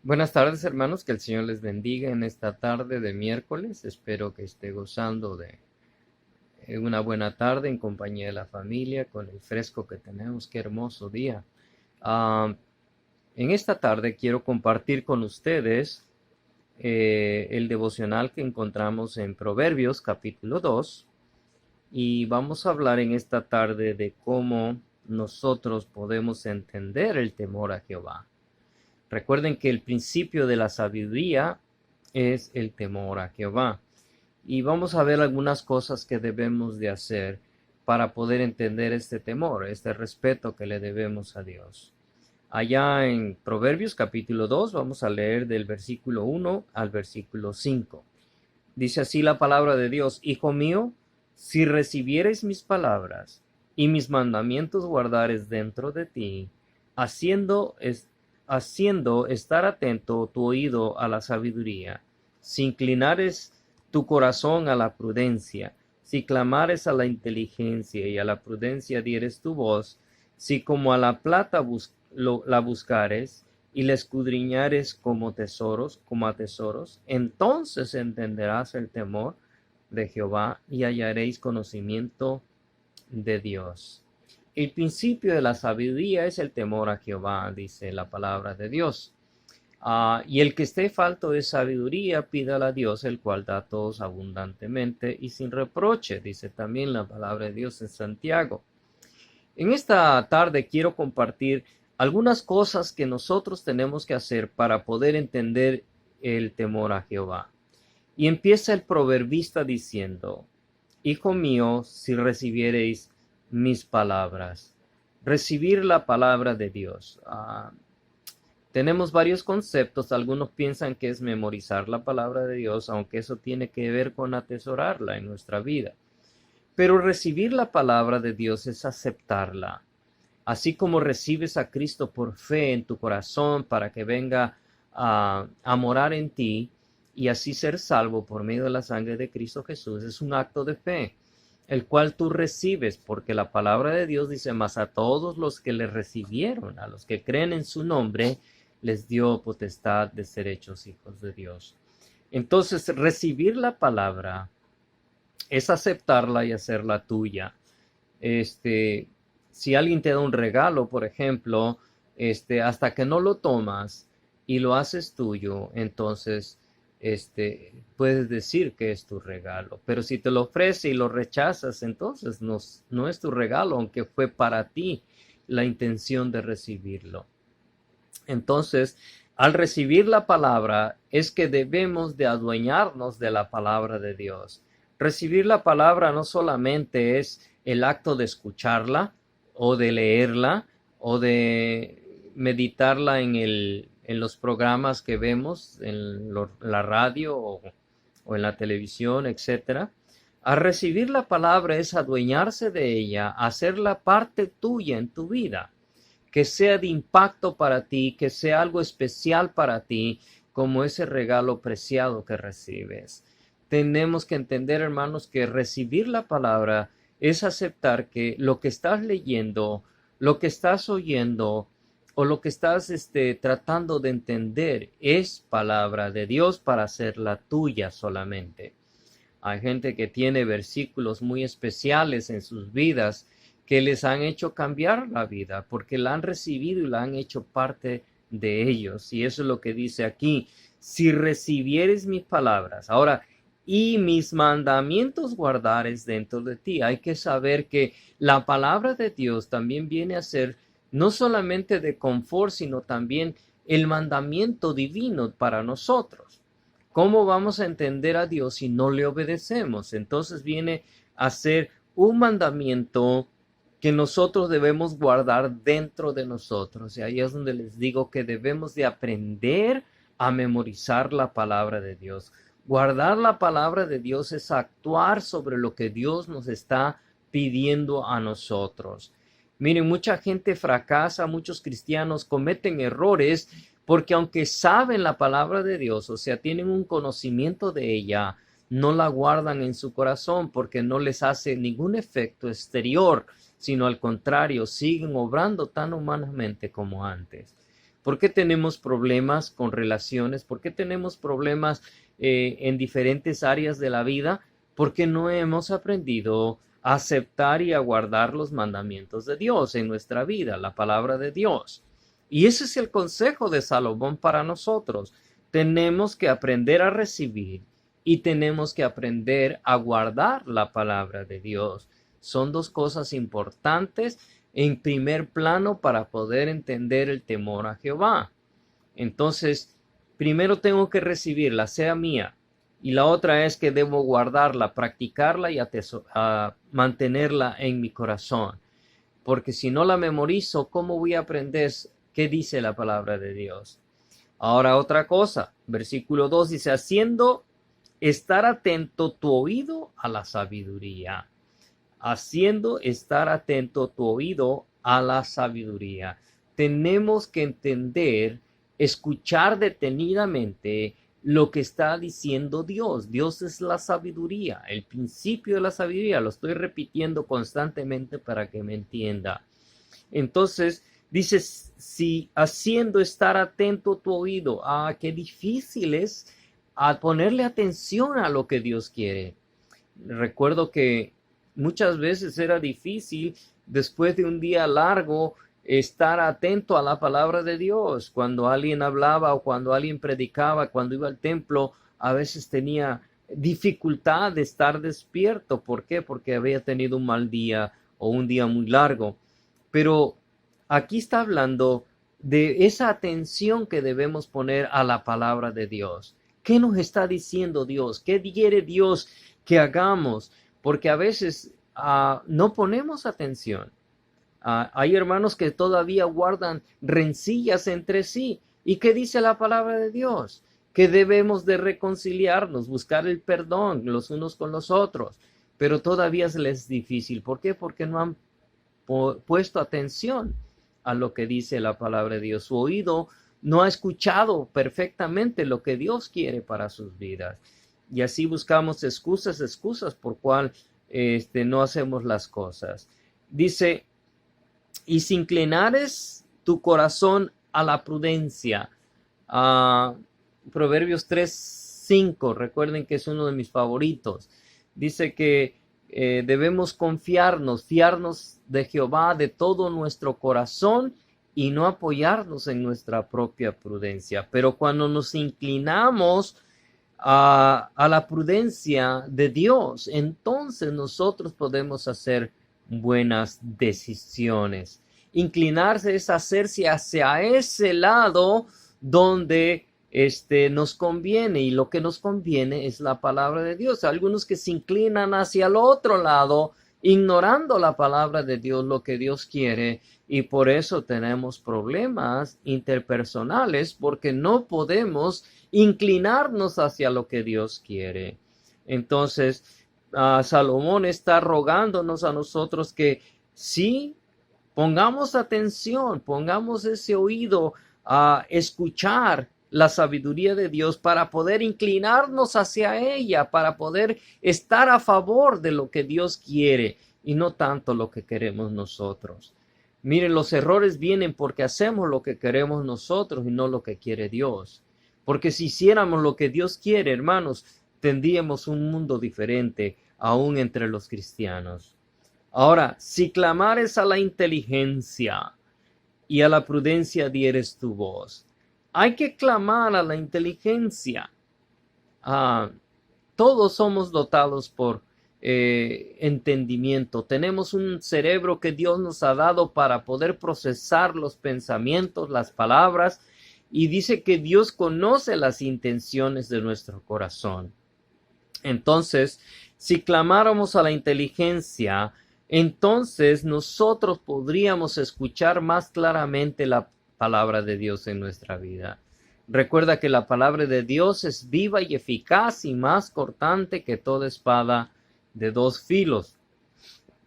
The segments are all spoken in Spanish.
Buenas tardes, hermanos, que el Señor les bendiga en esta tarde de miércoles. Espero que esté gozando de una buena tarde en compañía de la familia, con el fresco que tenemos. Qué hermoso día. Ah, en esta tarde quiero compartir con ustedes el devocional que encontramos en Proverbios capítulo 2 y vamos a hablar en esta tarde de cómo nosotros podemos entender el temor a Jehová. Recuerden que el principio de la sabiduría es el temor a Jehová. Y vamos a ver algunas cosas que debemos de hacer para poder entender este temor, este respeto que le debemos a Dios. Allá en Proverbios capítulo 2 vamos a leer del versículo 1 al versículo 5. Dice así la palabra de Dios: Hijo mío, si recibieres mis palabras y mis mandamientos guardares dentro de ti, haciendo estar atento tu oído a la sabiduría, si inclinares tu corazón a la prudencia, si clamares a la inteligencia y a la prudencia dieres tu voz, si como a la plata la buscares y la escudriñares como a tesoros, entonces entenderás el temor de Jehová y hallaréis conocimiento de Dios. El principio de la sabiduría es el temor a Jehová, dice la palabra de Dios. Y el que esté falto de sabiduría, pídala a Dios, el cual da a todos abundantemente y sin reproche, dice también la palabra de Dios en Santiago. En esta tarde quiero compartir algunas cosas que nosotros tenemos que hacer para poder entender el temor a Jehová. Y empieza el proverbista diciendo: Hijo mío, si recibiereis mis palabras. Recibir la palabra de Dios. Tenemos varios conceptos. Algunos piensan que es memorizar la palabra de Dios, aunque eso tiene que ver con atesorarla en nuestra vida. Pero recibir la palabra de Dios es aceptarla. Así como recibes a Cristo por fe en tu corazón para que venga a morar en ti y así ser salvo por medio de la sangre de Cristo Jesús, es un acto de fe, el cual tú recibes, porque la palabra de Dios dice: mas a todos los que le recibieron, a los que creen en su nombre, les dio potestad de ser hechos hijos de Dios. Entonces, recibir la palabra es aceptarla y hacerla tuya. Si alguien te da un regalo, por ejemplo, hasta que no lo tomas y lo haces tuyo, entonces, puedes decir que es tu regalo. Pero si te lo ofrece y lo rechazas, entonces no es tu regalo, aunque fue para ti la intención de recibirlo. Entonces, al recibir la palabra, es que debemos de adueñarnos de la palabra de Dios. Recibir la palabra no solamente es el acto de escucharla o de leerla o de meditarla en los programas que vemos en la radio o en la televisión, etc. Al recibir la palabra es adueñarse de ella, hacerla parte tuya en tu vida, que sea de impacto para ti, que sea algo especial para ti, como ese regalo preciado que recibes. Tenemos que entender, hermanos, que recibir la palabra es aceptar que lo que estás leyendo, lo que estás oyendo o lo que estás tratando de entender es palabra de Dios para hacerla tuya solamente. Hay gente que tiene versículos muy especiales en sus vidas que les han hecho cambiar la vida porque la han recibido y la han hecho parte de ellos. Y eso es lo que dice aquí: si recibieres mis palabras. Ahora, y mis mandamientos guardares dentro de ti. Hay que saber que la palabra de Dios también viene a ser no solamente de confort, sino también el mandamiento divino para nosotros. ¿Cómo vamos a entender a Dios si no le obedecemos? Entonces viene a ser un mandamiento que nosotros debemos guardar dentro de nosotros. Y ahí es donde les digo que debemos de aprender a memorizar la palabra de Dios. Guardar la palabra de Dios es actuar sobre lo que Dios nos está pidiendo a nosotros. Miren, mucha gente fracasa, muchos cristianos cometen errores porque aunque saben la palabra de Dios, o sea, tienen un conocimiento de ella, no la guardan en su corazón porque no les hace ningún efecto exterior, sino al contrario, siguen obrando tan humanamente como antes. ¿Por qué tenemos problemas con relaciones? ¿Por qué tenemos problemas en diferentes áreas de la vida? Porque no hemos aprendido a aceptar y a guardar los mandamientos de Dios en nuestra vida, la palabra de Dios. Y ese es el consejo de Salomón para nosotros. Tenemos que aprender a recibir y tenemos que aprender a guardar la palabra de Dios. Son dos cosas importantes en primer plano para poder entender el temor a Jehová. Entonces, primero tengo que recibirla, sea mía, y la otra es que debo guardarla, practicarla y mantenerla en mi corazón. Porque si no la memorizo, ¿cómo voy a aprender qué dice la palabra de Dios? Ahora otra cosa, versículo 2 dice, haciendo estar atento tu oído a la sabiduría. Haciendo estar atento tu oído a la sabiduría. Tenemos que entender, escuchar detenidamente lo que está diciendo Dios. Dios es la sabiduría, el principio de la sabiduría. Lo estoy repitiendo constantemente para que me entienda. Entonces, dice, si haciendo estar atento tu oído, qué difícil es a ponerle atención a lo que Dios quiere. Recuerdo que muchas veces era difícil después de un día largo estar atento a la palabra de Dios. Cuando alguien hablaba o cuando alguien predicaba, cuando iba al templo, a veces tenía dificultad de estar despierto. ¿Por qué? Porque había tenido un mal día o un día muy largo. Pero aquí está hablando de esa atención que debemos poner a la palabra de Dios. ¿Qué nos está diciendo Dios? ¿Qué quiere Dios que hagamos? Porque a veces no ponemos atención. Hay hermanos que todavía guardan rencillas entre sí. ¿Y qué dice la palabra de Dios? Que debemos de reconciliarnos, buscar el perdón los unos con los otros. Pero todavía se les es difícil. ¿Por qué? Porque no han puesto atención a lo que dice la palabra de Dios. Su oído no ha escuchado perfectamente lo que Dios quiere para sus vidas. Y así buscamos excusas por cual no hacemos las cosas. Dice, y si inclinares tu corazón a la prudencia. Proverbios 3:5, recuerden que es uno de mis favoritos. Dice que debemos fiarnos de Jehová de todo nuestro corazón y no apoyarnos en nuestra propia prudencia. Pero cuando nos inclinamos a la prudencia de Dios, entonces nosotros podemos hacer buenas decisiones. Inclinarse es hacerse hacia ese lado donde nos conviene, y lo que nos conviene es la palabra de Dios. Algunos que se inclinan hacia el otro lado, ignorando la palabra de Dios, lo que Dios quiere, y por eso tenemos problemas interpersonales, porque no podemos inclinarnos hacia lo que Dios quiere. Entonces, Salomón está rogándonos a nosotros que sí pongamos atención, pongamos ese oído a escuchar la sabiduría de Dios para poder inclinarnos hacia ella, para poder estar a favor de lo que Dios quiere y no tanto lo que queremos nosotros. Miren, los errores vienen porque hacemos lo que queremos nosotros y no lo que quiere Dios. Porque si hiciéramos lo que Dios quiere, hermanos, tendríamos un mundo diferente aún entre los cristianos. Ahora, si clamares a la inteligencia y a la prudencia dieres tu voz. Hay que clamar a la inteligencia. Todos somos dotados por entendimiento. Tenemos un cerebro que Dios nos ha dado para poder procesar los pensamientos, las palabras, y dice que Dios conoce las intenciones de nuestro corazón. Entonces, si clamáramos a la inteligencia, entonces nosotros podríamos escuchar más claramente la palabra de Dios en nuestra vida. Recuerda que la palabra de Dios es viva y eficaz y más cortante que toda espada de dos filos.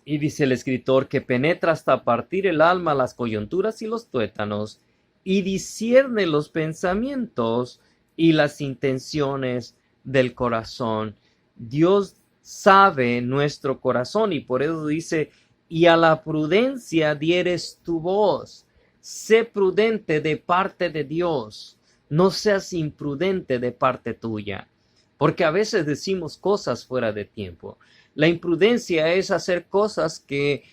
Y dice el escritor que penetra hasta partir el alma, las coyunturas y los tuétanos, y discierne los pensamientos y las intenciones del corazón. Dios sabe nuestro corazón y por eso dice, y a la prudencia dieres tu voz. sé prudente de parte de Dios, no seas imprudente de parte tuya, porque a veces decimos cosas fuera de tiempo. La imprudencia es hacer cosas que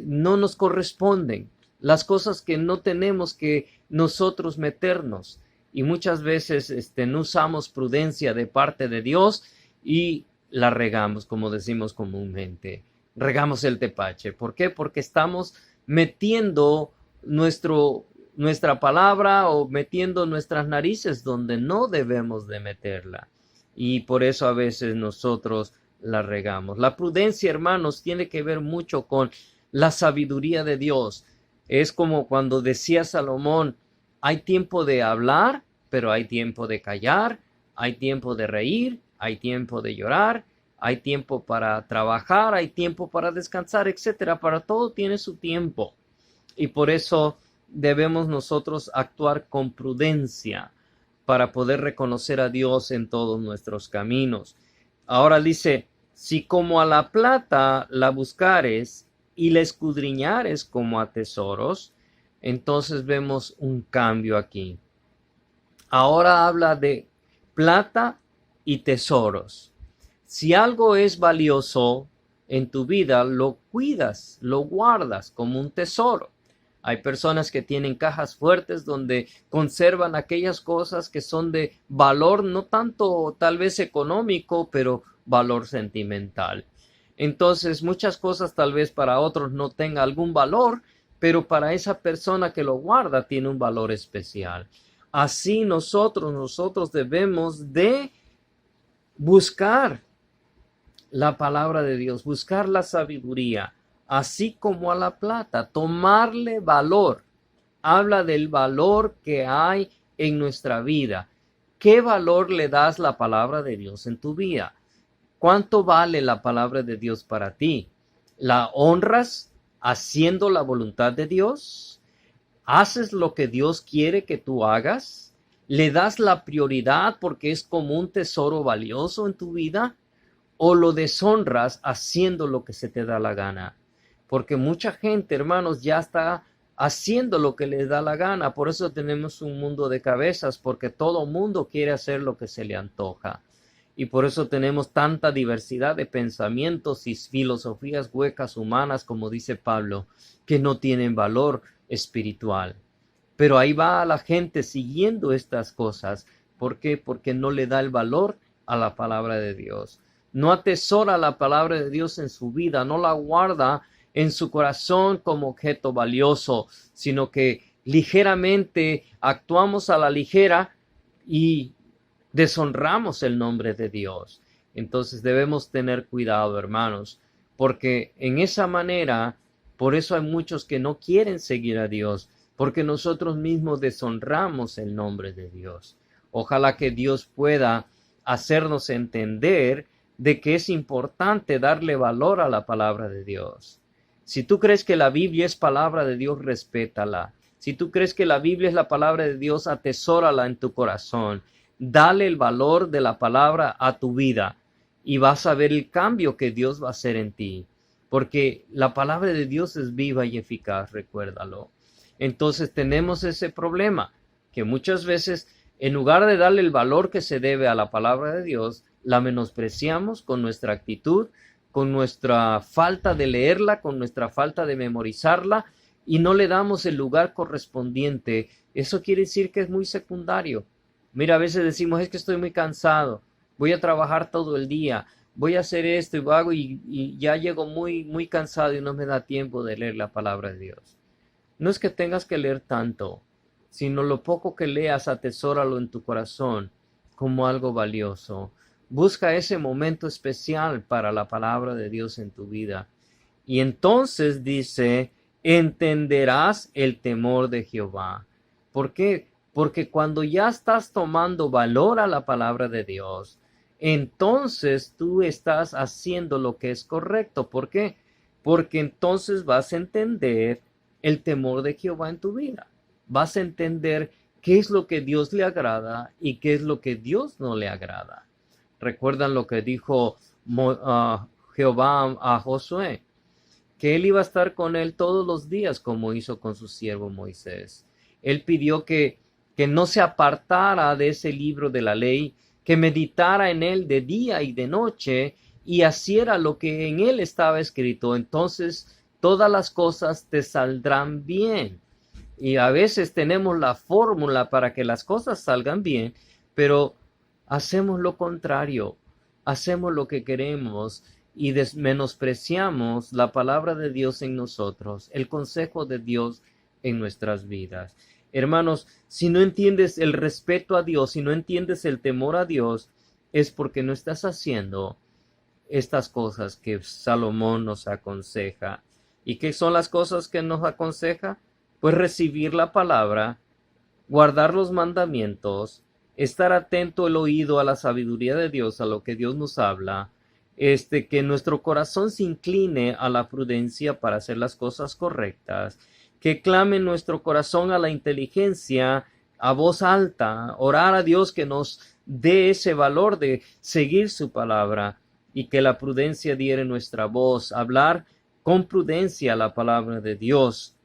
no nos corresponden, las cosas que no tenemos que nosotros meternos. Y muchas veces no usamos prudencia de parte de Dios y la regamos, como decimos comúnmente. Regamos el tepache. ¿Por qué? Porque estamos metiendo nuestra palabra o metiendo nuestras narices donde no debemos de meterla. Y por eso a veces nosotros la regamos. La prudencia, hermanos, tiene que ver mucho con la sabiduría de Dios. Es como cuando decía Salomón, hay tiempo de hablar, pero hay tiempo de callar, hay tiempo de reír, hay tiempo de llorar, hay tiempo para trabajar, hay tiempo para descansar, etcétera. Para todo tiene su tiempo. Y por eso debemos nosotros actuar con prudencia para poder reconocer a Dios en todos nuestros caminos. Ahora dice, si como a la plata la buscares y la escudriñares como a tesoros, entonces vemos un cambio aquí. Ahora habla de plata y tesoros. Si algo es valioso en tu vida, lo cuidas, lo guardas como un tesoro. Hay personas que tienen cajas fuertes donde conservan aquellas cosas que son de valor, no tanto tal vez económico, pero valor sentimental. Entonces, muchas cosas tal vez para otros no tengan algún valor, pero para esa persona que lo guarda tiene un valor especial. Así nosotros debemos de buscar la palabra de Dios, buscar la sabiduría, así como a la plata, tomarle valor. Habla del valor que hay en nuestra vida. ¿Qué valor le das la palabra de Dios en tu vida? ¿Cuánto vale la palabra de Dios para ti? ¿La honras haciendo la voluntad de Dios? ¿Haces lo que Dios quiere que tú hagas? ¿Le das la prioridad porque es como un tesoro valioso en tu vida? ¿O lo deshonras haciendo lo que se te da la gana? Porque mucha gente, hermanos, ya está haciendo lo que les da la gana. Por eso tenemos un mundo de cabezas, porque todo mundo quiere hacer lo que se le antoja. Y por eso tenemos tanta diversidad de pensamientos y filosofías huecas humanas, como dice Pablo, que no tienen valor espiritual. Pero ahí va la gente siguiendo estas cosas. ¿Por qué? Porque no le da el valor a la palabra de Dios. No atesora la palabra de Dios en su vida, no la guarda en su corazón como objeto valioso, sino que ligeramente actuamos a la ligera y deshonramos el nombre de Dios. Entonces debemos tener cuidado, hermanos, porque en esa manera, por eso hay muchos que no quieren seguir a Dios, porque nosotros mismos deshonramos el nombre de Dios. Ojalá que Dios pueda hacernos entender de que es importante darle valor a la palabra de Dios. Si tú crees que la Biblia es palabra de Dios, respétala. Si tú crees que la Biblia es la palabra de Dios, atesórala en tu corazón. Dale el valor de la palabra a tu vida y vas a ver el cambio que Dios va a hacer en ti. Porque la palabra de Dios es viva y eficaz, recuérdalo. Entonces tenemos ese problema, que muchas veces en lugar de darle el valor que se debe a la palabra de Dios, la menospreciamos con nuestra actitud, con nuestra falta de leerla, con nuestra falta de memorizarla y no le damos el lugar correspondiente. Eso quiere decir que es muy secundario. Mira, a veces decimos, es que estoy muy cansado, voy a trabajar todo el día, voy a hacer esto y hago y ya llego muy cansado y no me da tiempo de leer la palabra de Dios. No es que tengas que leer tanto, sino lo poco que leas, atesóralo en tu corazón como algo valioso. Busca ese momento especial para la palabra de Dios en tu vida. Y entonces dice, entenderás el temor de Jehová. ¿Por qué? Porque cuando ya estás tomando valor a la palabra de Dios, entonces tú estás haciendo lo que es correcto. ¿Por qué? Porque entonces vas a entender el temor de Jehová en tu vida. Vas a entender qué es lo que Dios le agrada y qué es lo que Dios no le agrada. ¿Recuerdan lo que dijo Jehová a Josué? que él iba a estar con él todos los días, como hizo con su siervo Moisés. Él pidió que no se apartara de ese libro de la ley, que meditara en él de día y de noche, y hiciera lo que en él estaba escrito. Entonces todas las cosas te saldrán bien. Y a veces tenemos la fórmula para que las cosas salgan bien, pero hacemos lo contrario, hacemos lo que queremos y menospreciamos la palabra de Dios en nosotros, el consejo de Dios en nuestras vidas. Hermanos, si no entiendes el respeto a Dios, si no entiendes el temor a Dios, es porque no estás haciendo estas cosas que Salomón nos aconseja. ¿Y qué son las cosas que nos aconseja? Pues recibir la palabra, guardar los mandamientos, estar atento el oído a la sabiduría de Dios, a lo que Dios nos habla, que nuestro corazón se incline a la prudencia para hacer las cosas correctas, que clame nuestro corazón a la inteligencia a voz alta, orar a Dios que nos dé ese valor de seguir su palabra y que la prudencia diere nuestra voz, hablar con prudencia la palabra de Dios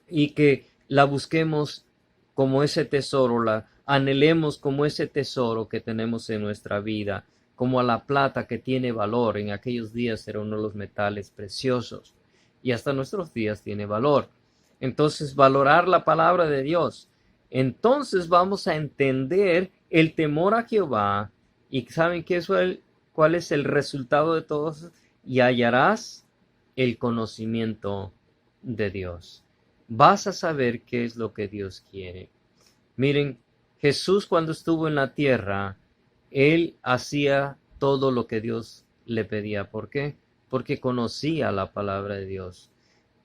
y que la busquemos como ese tesoro, la anhelemos como ese tesoro que tenemos en nuestra vida, como a la plata que tiene valor. En aquellos días era uno de los metales preciosos y hasta nuestros días tiene valor. Entonces, valorar la palabra de Dios. Entonces vamos a entender el temor a Jehová. ¿Y saben qué es cuál es el resultado de todo eso? Y hallarás el conocimiento de Dios. Vas a saber qué es lo que Dios quiere. Miren, Jesús cuando estuvo en la tierra, él hacía todo lo que Dios le pedía. ¿Por qué? Porque conocía la palabra de Dios.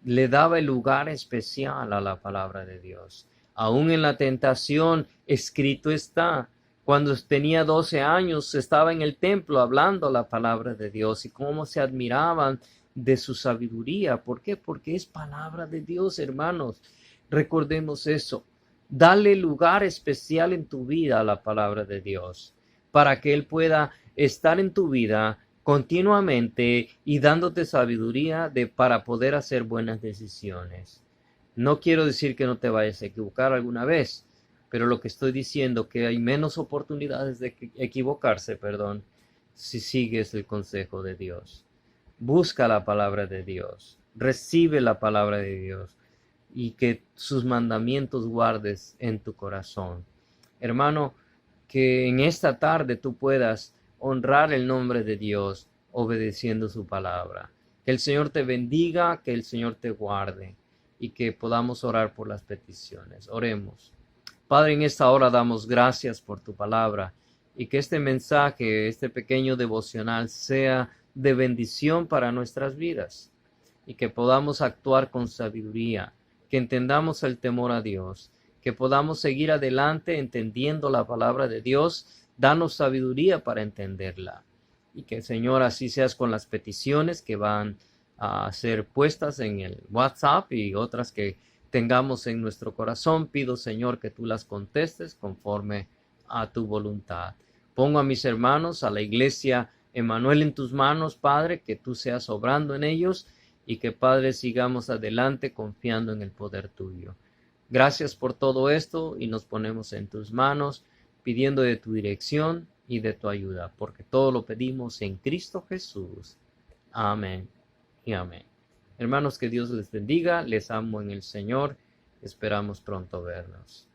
Le daba el lugar especial a la palabra de Dios. Aún en la tentación, escrito está, cuando tenía 12 años, estaba en el templo hablando la palabra de Dios y cómo se admiraban de su sabiduría. ¿Por qué? Porque es palabra de Dios, hermanos. Recordemos eso. Dale lugar especial en tu vida a la palabra de Dios, para que Él pueda estar en tu vida continuamente y dándote sabiduría para poder hacer buenas decisiones. No quiero decir que no te vayas a equivocar alguna vez, pero lo que estoy diciendo que hay menos oportunidades de equivocarse, si sigues el consejo de Dios. Busca la palabra de Dios, recibe la palabra de Dios y que sus mandamientos guardes en tu corazón. Hermano, que en esta tarde tú puedas honrar el nombre de Dios obedeciendo su palabra. Que el Señor te bendiga, que el Señor te guarde y que podamos orar por las peticiones. Oremos. Padre, en esta hora damos gracias por tu palabra y que este mensaje, este pequeño devocional sea de bendición para nuestras vidas y que podamos actuar con sabiduría, que entendamos el temor a Dios, que podamos seguir adelante entendiendo la palabra de Dios. Danos sabiduría para entenderla y que, Señor, así seas con las peticiones que van a ser puestas en el WhatsApp y otras que tengamos en nuestro corazón. Pido, Señor, que tú las contestes conforme a tu voluntad. Pongo a mis hermanos, a la iglesia Emmanuel en tus manos, Padre, que tú seas obrando en ellos y que, Padre, sigamos adelante confiando en el poder tuyo. Gracias por todo esto y nos ponemos en tus manos, pidiendo de tu dirección y de tu ayuda, porque todo lo pedimos en Cristo Jesús. Amén y amén. Hermanos, que Dios les bendiga, les amo en el Señor, esperamos pronto vernos.